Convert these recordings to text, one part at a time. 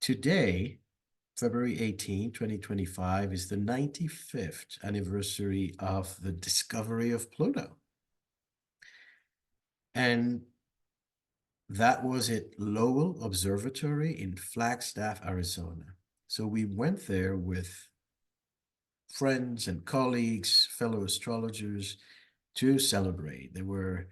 Today, February 18, 2025, is the 95th anniversary of the discovery of Pluto. And that was at Lowell Observatory in Flagstaff, Arizona. So we went there with friends and colleagues, fellow astrologers, to celebrate. There were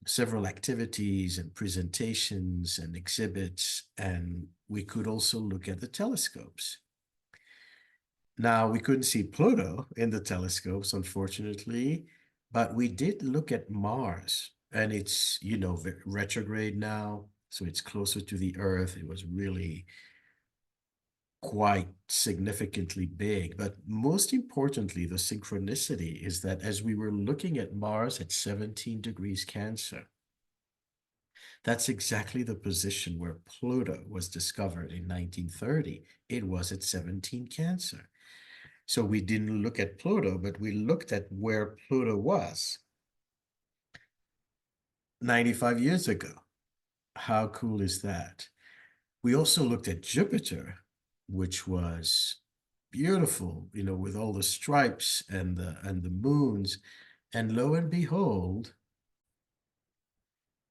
several activities and presentations and exhibits, and we could also look at the telescopes. Now, we couldn't see Pluto in the telescopes, unfortunately, but we did look at Mars, and it's, retrograde now, so it's closer to the Earth. It was really quite significantly big. But most importantly, the synchronicity is that as we were looking at Mars at 17 degrees Cancer, that's exactly the position where Pluto was discovered in 1930. It was at 17 Cancer. So we didn't look at Pluto, but we looked at where Pluto was 95 years ago. How cool is that? We also looked at Jupiter, which was beautiful, with all the stripes and the moons. And lo and behold,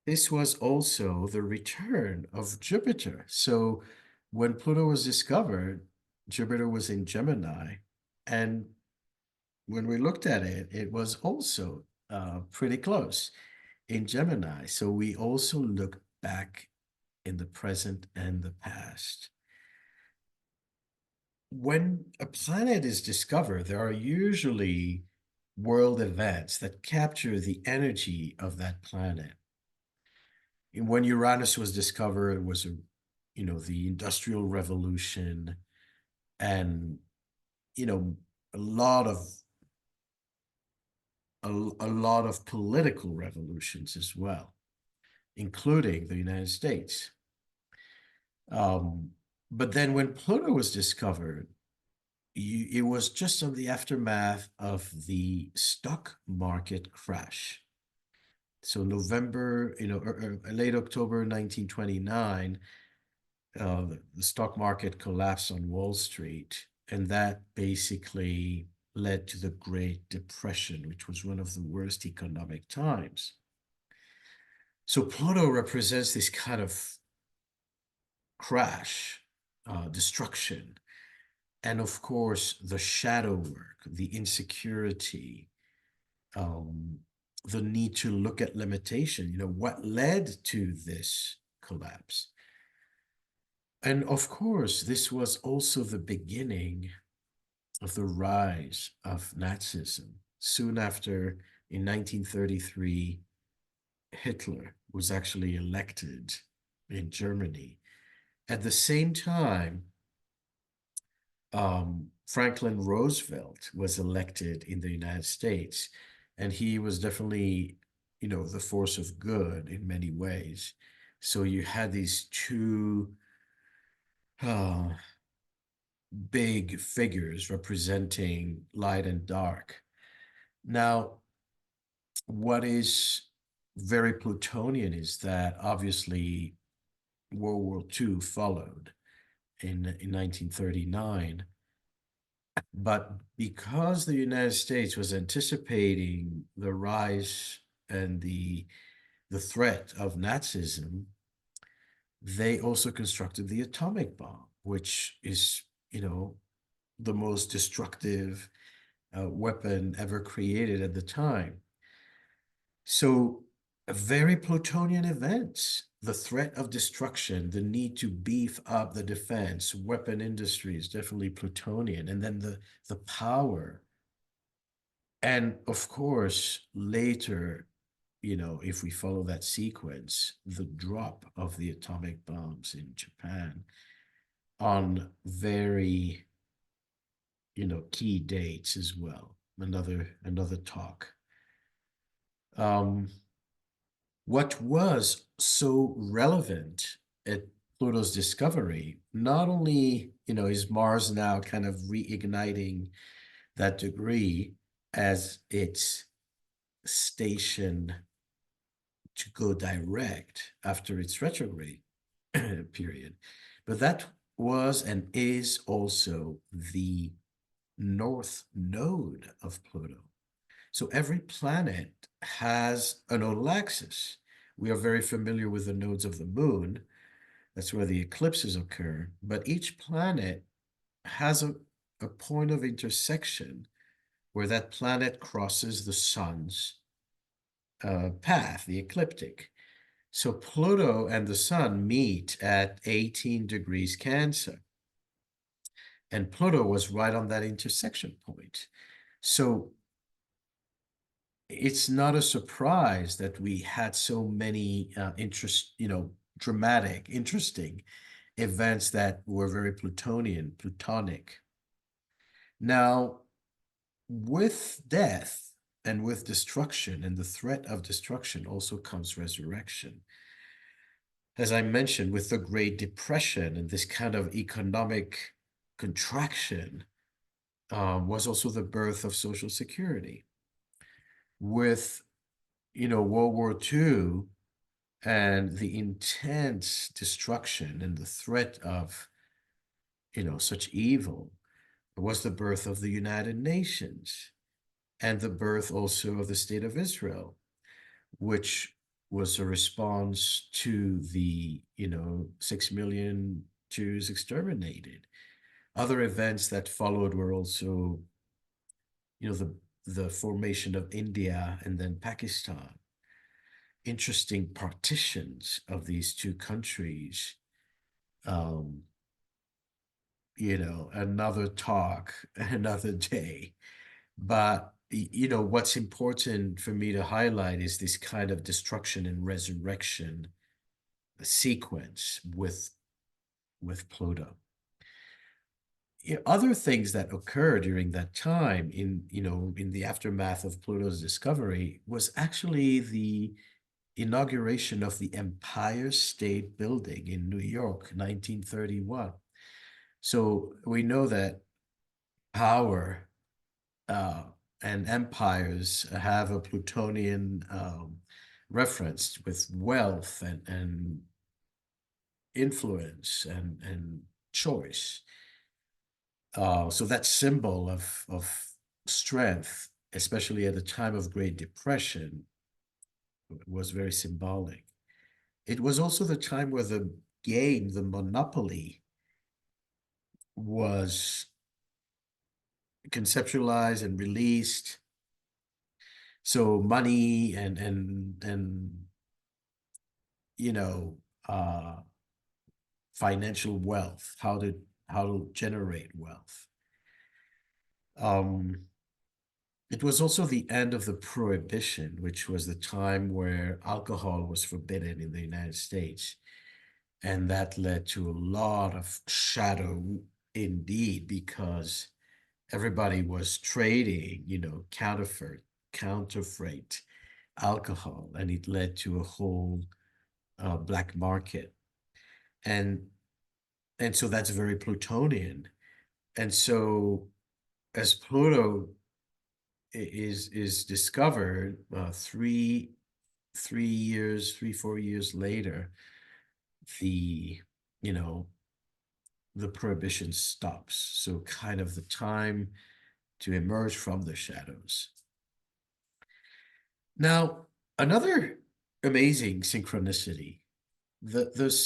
this was also the return of Jupiter. So when Pluto was discovered, Jupiter was in Gemini. And when we looked at it, it was also pretty close in Gemini. So we also looked back in the present and the past. When a planet is discovered, there are usually world events that capture the energy of that planet. And when Uranus was discovered, it was the Industrial Revolution, and a lot of a lot of political revolutions as well, including the United States. But then when Pluto was discovered, it was just on the aftermath of the stock market crash. So November, late October 1929, the stock market collapsed on Wall Street, and that basically led to the Great Depression, which was one of the worst economic times. So Pluto represents this kind of crash, destruction, and of course, the shadow work, the insecurity, the need to look at limitation, what led to this collapse. And of course, this was also the beginning of the rise of Nazism. Soon after, in 1933, Hitler was actually elected in Germany. At the same time, Franklin Roosevelt was elected in the United States, and he was definitely, the force of good in many ways. So you had these two big figures representing light and dark. Now, what is very Plutonian is that obviously World War II followed in 1939. But because the United States was anticipating the rise and the threat of Nazism, they also constructed the atomic bomb, which is, the most destructive weapon ever created at the time. So, very Plutonian events, the threat of destruction, the need to beef up the defense, weapon industry is definitely Plutonian, and then the power. And of course, later, if we follow that sequence, the drop of the atomic bombs in Japan on very, key dates as well. Another talk. What was so relevant at Pluto's discovery, not only, is Mars now kind of reigniting that degree as its station to go direct after its retrograde period, but that was and is also the north node of Pluto. So every planet has a nodal axis. We are very familiar with the nodes of the moon. That's where the eclipses occur. But each planet has a point of intersection where that planet crosses the sun's path, the ecliptic. So Pluto and the sun meet at 18 degrees Cancer. And Pluto was right on that intersection point. So it's not a surprise that we had so many dramatic, interesting events that were very Plutonic. Now, with death and with destruction and the threat of destruction also comes resurrection. As I mentioned, with the Great Depression and this kind of economic contraction, was also the birth of Social Security. With, World War II and the intense destruction and the threat of, such evil, was the birth of the United Nations and the birth also of the State of Israel, which was a response to the, 6 million Jews exterminated. Other events that followed were also, the formation of India and then Pakistan. Interesting partitions of these two countries. Um, another talk, another day. But what's important for me to highlight is this kind of destruction and resurrection sequence with Pluto. Other things that occurred during that time in the aftermath of Pluto's discovery was actually the inauguration of the Empire State Building in New York, 1931. So we know that power and empires have a Plutonian reference with wealth and influence and choice. So that symbol of strength, especially at the time of Great Depression, was very symbolic. It was also the time where the game, the monopoly, was conceptualized and released. So money and financial wealth, how to generate wealth. It was also the end of the Prohibition, which was the time where alcohol was forbidden in the United States. And that led to a lot of shadow indeed, because everybody was trading, counterfeit alcohol, and it led to a whole black market. And so that's very Plutonian. And so as Pluto is discovered 3-4 years later, the the prohibition stops. So kind of the time to emerge from the shadows. Now, another amazing synchronicity, the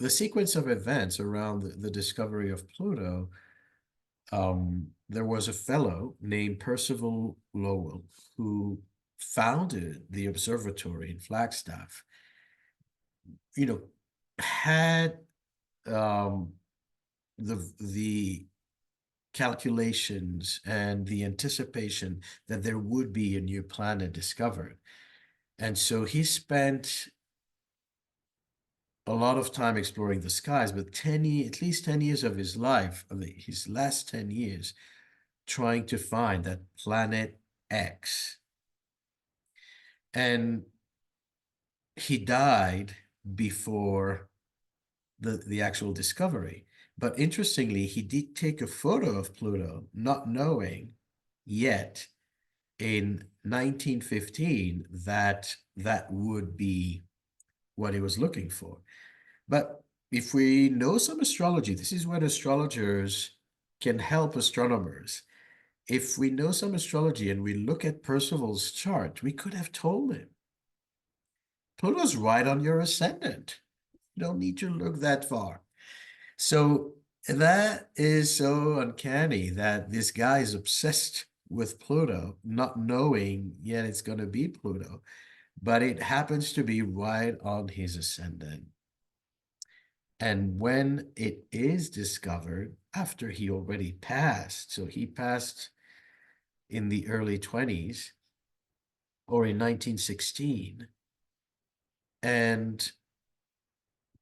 sequence of events around the discovery of Pluto. There was a fellow named Percival Lowell who founded the observatory in Flagstaff. Had the calculations and the anticipation that there would be a new planet discovered. And so he spent a lot of time exploring the skies, but at least 10 years of his life, his last 10 years, trying to find that planet X. And he died before the actual discovery. But interestingly, he did take a photo of Pluto, not knowing yet in 1915 that would be what he was looking for. But if we know some astrology, this is when astrologers can help astronomers. If we know some astrology and we look at Percival's chart, we could have told him, Pluto's right on your ascendant. You don't need to look that far. So that is so uncanny that this guy is obsessed with Pluto, not knowing yet it's going to be Pluto, but it happens to be right on his ascendant. And when it is discovered, after he already passed, so he passed in the early 20s or in 1916, and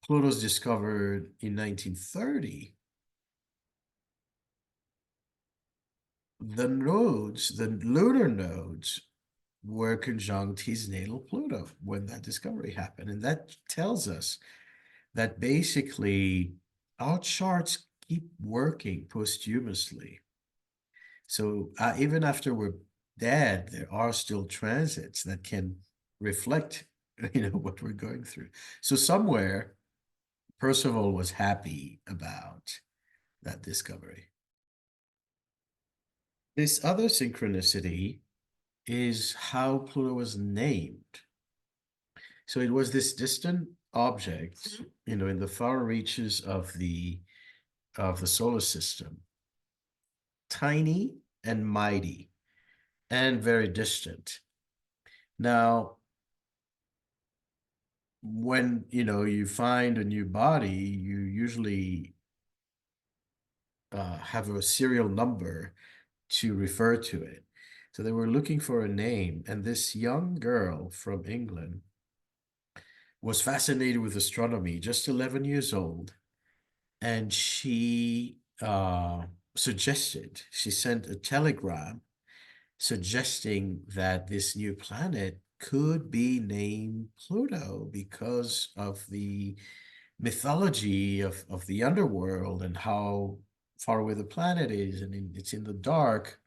Pluto's discovered in 1930, the nodes, the lunar nodes, were conjunct his natal Pluto when that discovery happened. And that tells us that basically our charts keep working posthumously. So even after we're dead, there are still transits that can reflect, what we're going through. So somewhere, Percival was happy about that discovery. This other synchronicity is how Pluto was named. So it was this distant object, in the far reaches of the solar system, tiny and mighty and very distant. Now, when you find a new body, you usually have a serial number to refer to it. So they were looking for a name, and this young girl from England was fascinated with astronomy, just 11 years old, and she sent a telegram suggesting that this new planet could be named Pluto because of the mythology of the underworld and how far away the planet is, and it's in the dark.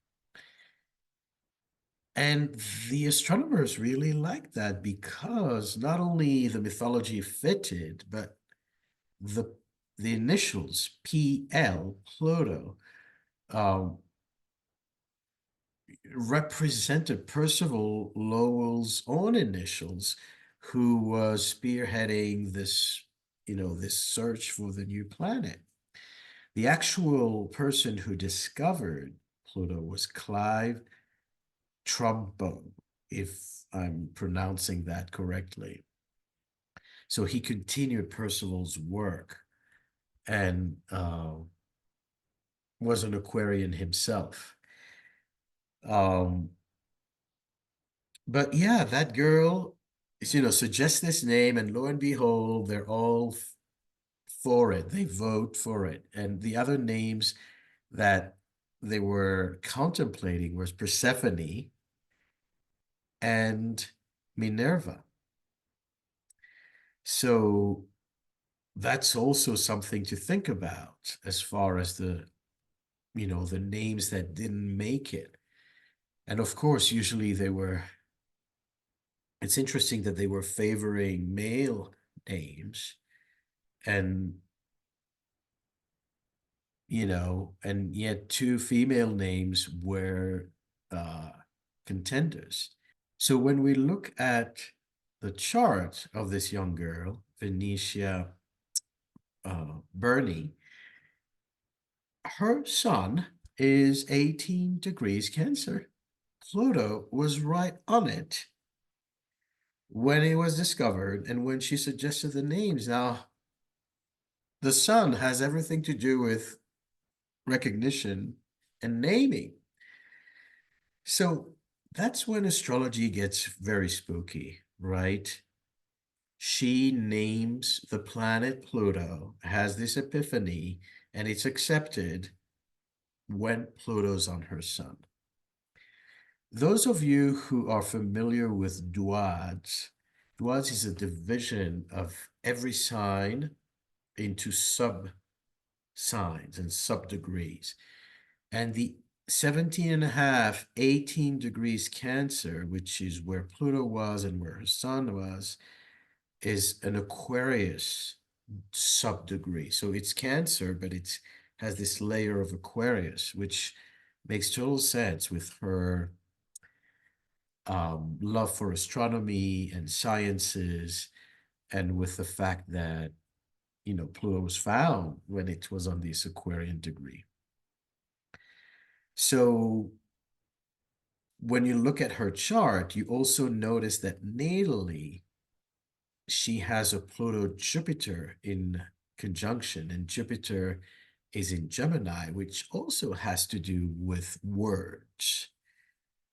And the astronomers really liked that because not only the mythology fitted, but the the initials PL, Pluto, um, represented Percival Lowell's own initials, who was spearheading this search for the new planet. The actual person who discovered Pluto was Clive Trumbo, if I'm pronouncing that correctly. So he continued Percival's work and was an Aquarian himself. Um, but yeah, that girl, suggests this name, and lo and behold, they're all for it. They vote for it. And the other names that they were contemplating was Persephone and Minerva. So that's also something to think about as far as the names that didn't make it. And of course, usually it's interesting that they were favoring male names, and and yet two female names were contenders. So when we look at the chart of this young girl, Venetia Burney, her sun is 18 degrees Cancer. Pluto was right on it when it was discovered and when she suggested the names. Now, the sun has everything to do with recognition and naming. So that's when astrology gets very spooky, right? She names the planet Pluto, has this epiphany, and it's accepted when Pluto's on her sun. Those of you who are familiar with Dwads, Dwads is a division of every sign into sub signs and sub degrees. And the 17 and a half, 18 degrees Cancer, which is where Pluto was and where her sun was, is an Aquarius subdegree. So it's Cancer, but it has this layer of Aquarius, which makes total sense with her love for astronomy and sciences, and with the fact that, Pluto was found when it was on this Aquarian degree. So when you look at her chart, you also notice that natally, she has a Pluto-Jupiter in conjunction, and Jupiter is in Gemini, which also has to do with words.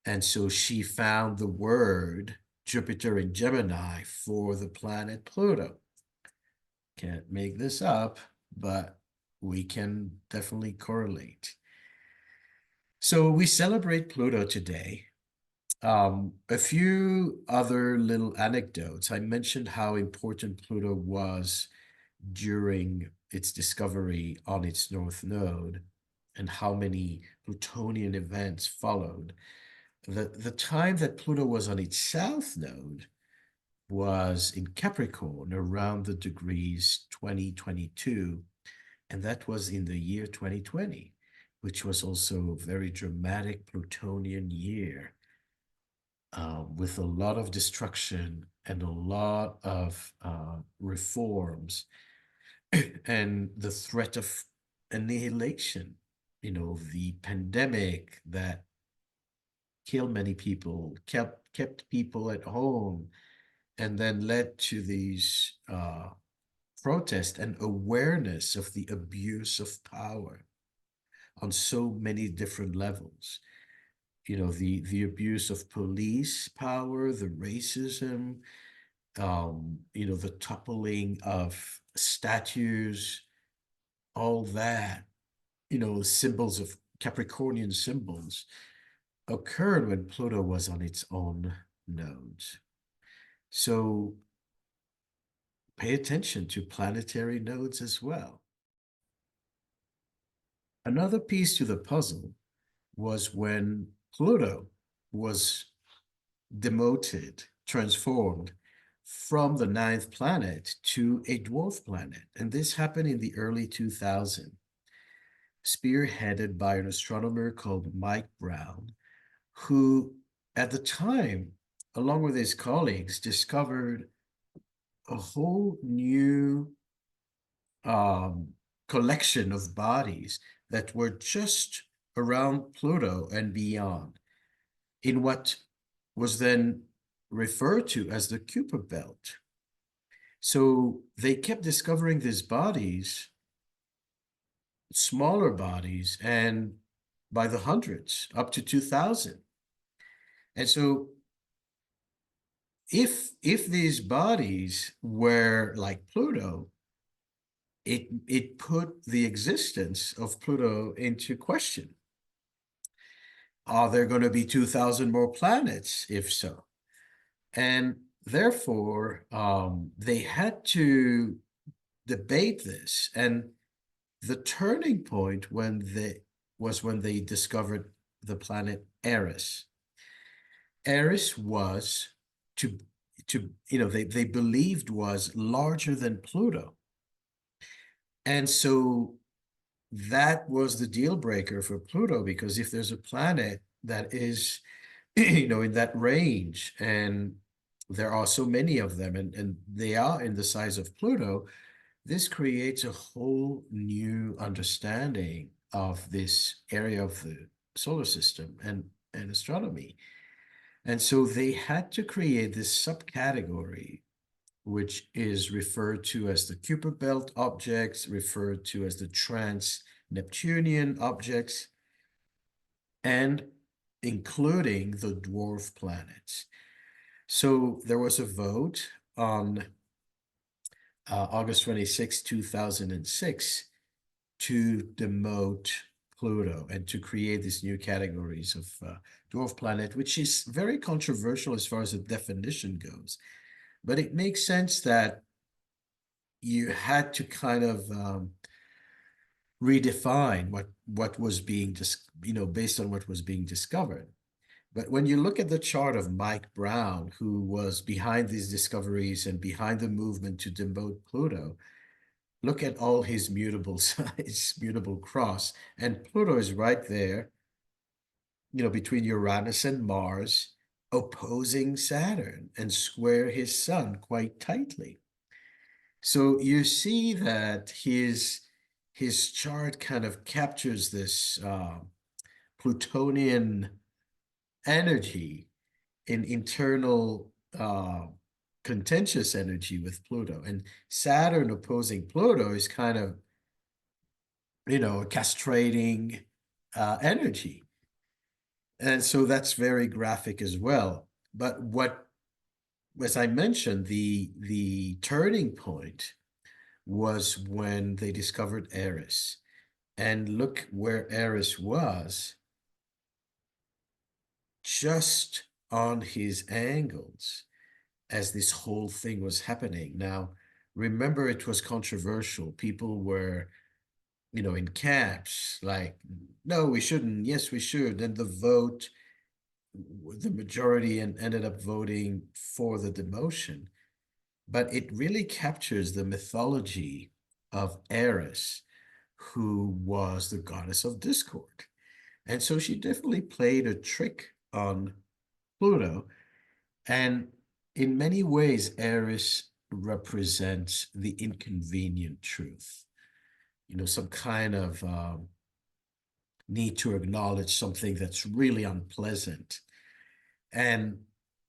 And so she found the word Jupiter in Gemini for the planet Pluto. Can't make this up, but we can definitely correlate. So we celebrate Pluto today. A few other little anecdotes. I mentioned how important Pluto was during its discovery on its north node and how many Plutonian events followed. The time that Pluto was on its south node was in Capricorn around the degrees 2022, and that was in the year 2020, which was also a very dramatic Plutonian year, with a lot of destruction and a lot of reforms and the threat of annihilation. The pandemic that killed many people, kept people at home, and then led to these protests and awareness of the abuse of power on so many different levels. The abuse of police power, the racism, the toppling of statues, all that, symbols of Capricornian symbols occurred when Pluto was on its own nodes. So pay attention to planetary nodes as well. Another piece to the puzzle was when Pluto was demoted, transformed from the ninth planet to a dwarf planet. And this happened in the early 2000s, spearheaded by an astronomer called Mike Brown, who at the time, along with his colleagues, discovered a whole new collection of bodies that were just around Pluto and beyond, in what was then referred to as the Kuiper Belt. So they kept discovering these bodies, smaller bodies, and by the hundreds, up to 2,000. And so if these bodies were like Pluto, it put the existence of Pluto into question. Are there going to be 2,000 more planets? If so. And therefore, they had to debate this. And the turning point was when they discovered the planet Eris. Eris was they believed was larger than Pluto. And so that was the deal breaker for Pluto, because if there's a planet that is, in that range, and there are so many of them, and they are in the size of Pluto, this creates a whole new understanding of this area of the solar system and astronomy. And so they had to create this subcategory, which is referred to as the Kuiper Belt objects, referred to as the trans-Neptunian objects, and including the dwarf planets. So there was a vote on August 26, 2006, to demote Pluto and to create these new categories of dwarf planet, which is very controversial as far as the definition goes. But it makes sense that you had to kind of redefine what was being based on what was being discovered. But when you look at the chart of Mike Brown, who was behind these discoveries and behind the movement to demote Pluto, look at all his mutable signs, mutable cross, and Pluto is right there, between Uranus and Mars, opposing Saturn and square his sun quite tightly. So you see that his chart kind of captures this Plutonian energy in internal contentious energy with Pluto. And Saturn opposing Pluto is kind of, castrating energy. And so that's very graphic as well. But as I mentioned, the turning point was when they discovered Eris. And look where Eris was, just on his angles as this whole thing was happening. Now, remember, it was controversial. People were, in camps like, no, we shouldn't. Yes, we should. And the majority ended up voting for the demotion. But it really captures the mythology of Eris, who was the goddess of discord. And so she definitely played a trick on Pluto. And in many ways, Eris represents the inconvenient truth, some kind of need to acknowledge something that's really unpleasant. And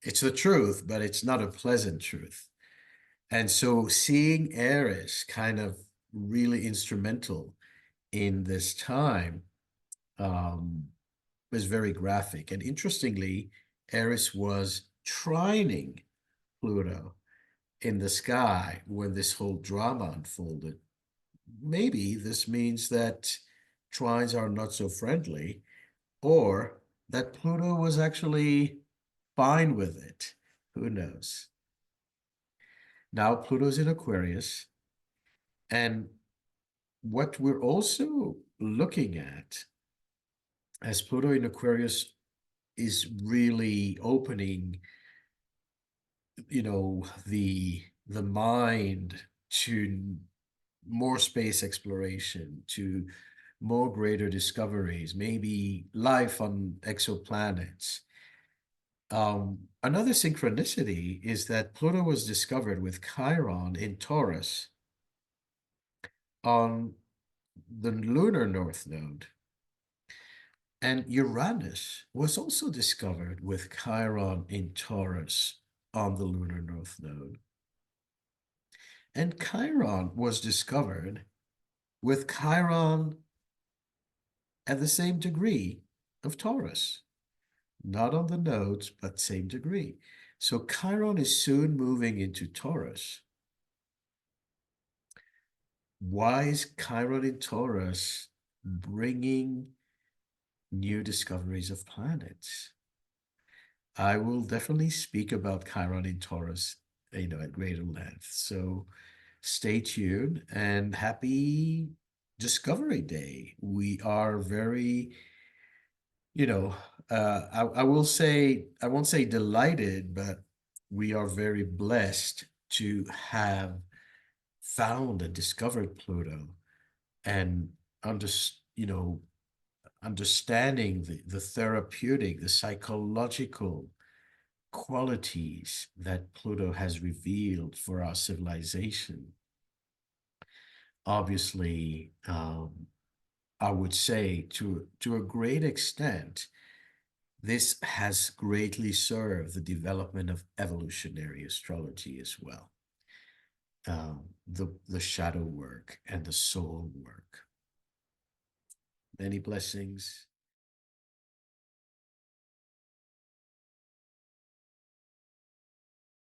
it's the truth, but it's not a pleasant truth. And so seeing Eris kind of really instrumental in this time um, was very graphic. And interestingly, Eris was trining Pluto in the sky when this whole drama unfolded. Maybe this means that trines are not so friendly, or that Pluto was actually fine with it. Who knows? Now Pluto's in Aquarius, and what we're also looking at as Pluto in Aquarius is really opening, the mind to more space exploration, to more greater discoveries, maybe life on exoplanets. Another synchronicity is that Pluto was discovered with Chiron in Taurus on the lunar north node. And Uranus was also discovered with Chiron in Taurus on the lunar north node. And Chiron was discovered with Chiron at the same degree of Taurus. Not on the nodes, but same degree. So Chiron is soon moving into Taurus. Why is Chiron in Taurus bringing new discoveries of planets? I will definitely speak about Chiron in Taurus, at greater length. So stay tuned and happy Discovery Day. We are very, I will say, I won't say delighted, but we are very blessed to have found and discovered Pluto and under, you know, understanding the therapeutic, the psychological qualities that Pluto has revealed for our civilization. Obviously, I would say to a great extent, this has greatly served the development of evolutionary astrology as well. The shadow work and the soul work. Many blessings.